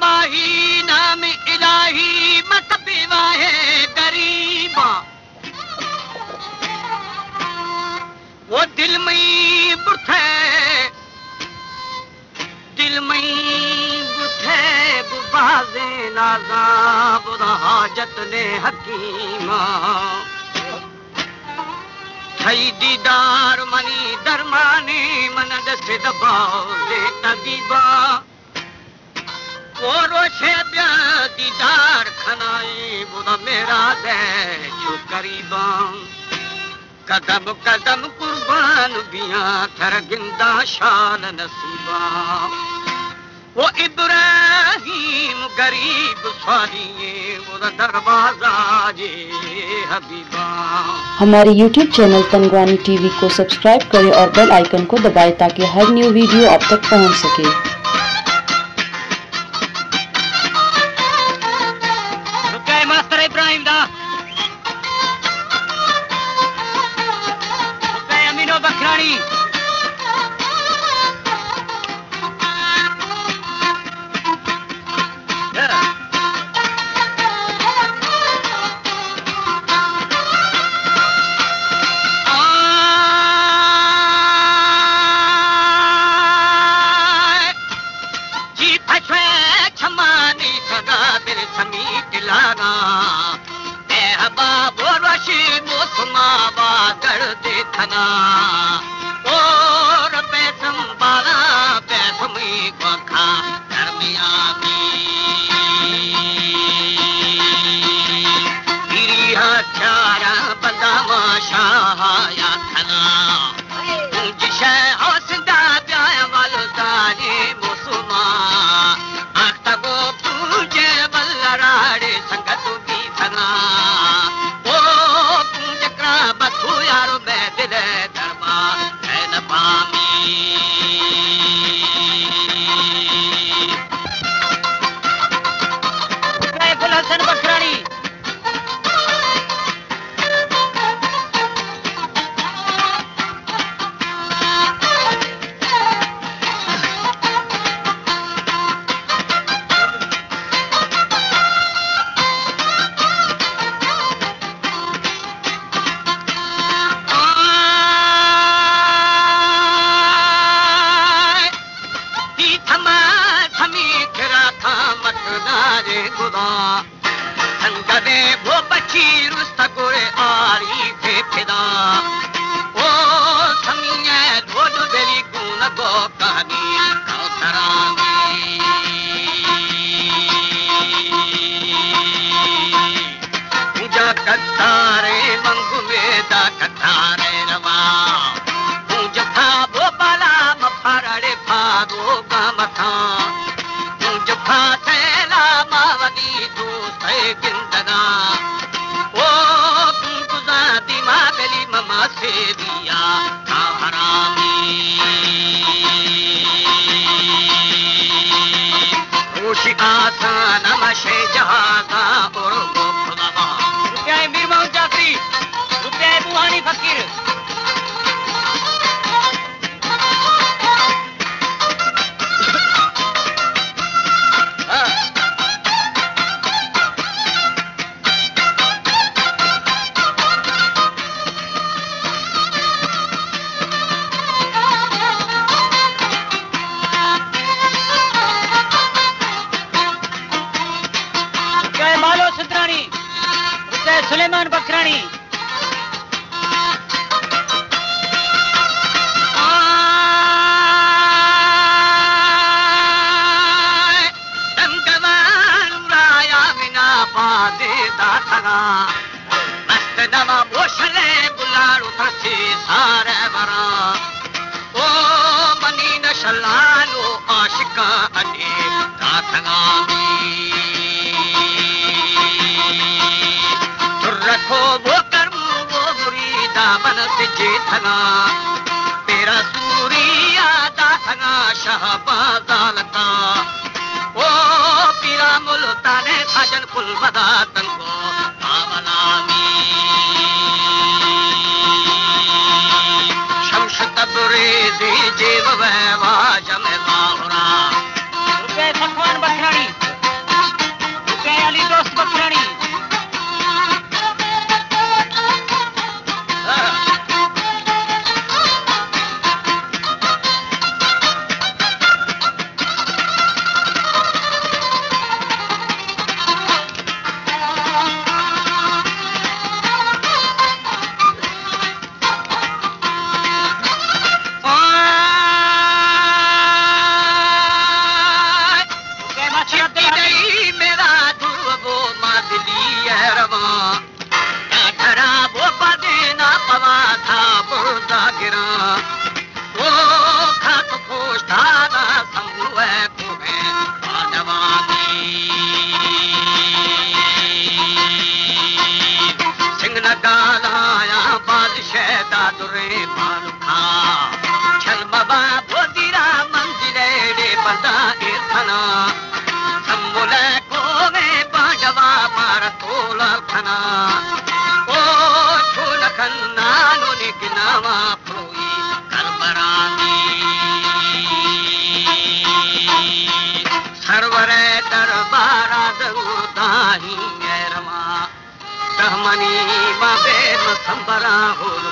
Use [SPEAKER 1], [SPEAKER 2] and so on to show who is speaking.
[SPEAKER 1] माही नाम इलाही मत पीवाए गरीबा वो दिल में बुठे बुबाजे नाजा बुरा हाजत ने हकीमा थई दीदार मनी दरमानी मन दसे दबाओ ले तबीबा वो रोशे ब्या दीदार खनाई बुरा मेरा दे जो करीबा कदम कदम कुर्बान बिया थर गिंदा शान नसीबा वो इब्राहिम गरीब स्वालिए वो दरवाजा जे हबीबा।
[SPEAKER 2] हमारे YouTube चैनल तनगवानी टीवी को सब्सक्राइब करें और बेल आइकन को दबाएं ताकि हर न्यू वीडियो आप तक पहुंच सके।
[SPEAKER 1] देखना और संभाला पैसमी को खा दरमियानी गिरी हथियारा बंदा माशाया थना जिसे हौसदा प्याया वालदाने मुसुमा आखता को पूजे बल्लराड़े संगत भी थना यारो बैठे दरबार है न पामी गुल हसन बखरानी संगदे वो बची रुस्त गोरे आरी थे फिदा ओ समिया धोड बेली गुण गो कहानी कौतरानी पूजा कतारे मंगु वेदा कतारे रवा पूजा था वो बाला मफारड़े फागो का मथा पूजा था तेला मावदी गिंदना ओ गुजा दिमागली ममा से दिया हरामी रोशी आसान मशे जहाजा और गोफलवा रुपया मीर मोहम्मद जाफरी रुपया बुहानी फकीर सुलेमान बकरानी राया बिना बादे दाथना मस्त नवा बोशले बुलाड़ू थसी सारे बरा ओ मनी नशलालो आशिका अने दाथना रखो वो कर्म वो मुरीदा मन से जेठना तेरा सूरिया दाथना शहबाजाल का ओ पीरा मुल्ताने साजन कुल मदातन को आवलामी शम्श तबरेज़ी जेव वहवा जमे बाहुरा रुपए भगवान बखरानी बंदा इरथना सम्मुले कोवे पांडवा मार तोला थना ओ छुल खन्ना नो निकनावा प्रोई करबरानी सरवरे दरबारा दउदाही रमा कहमनी मा बेर संबरा होल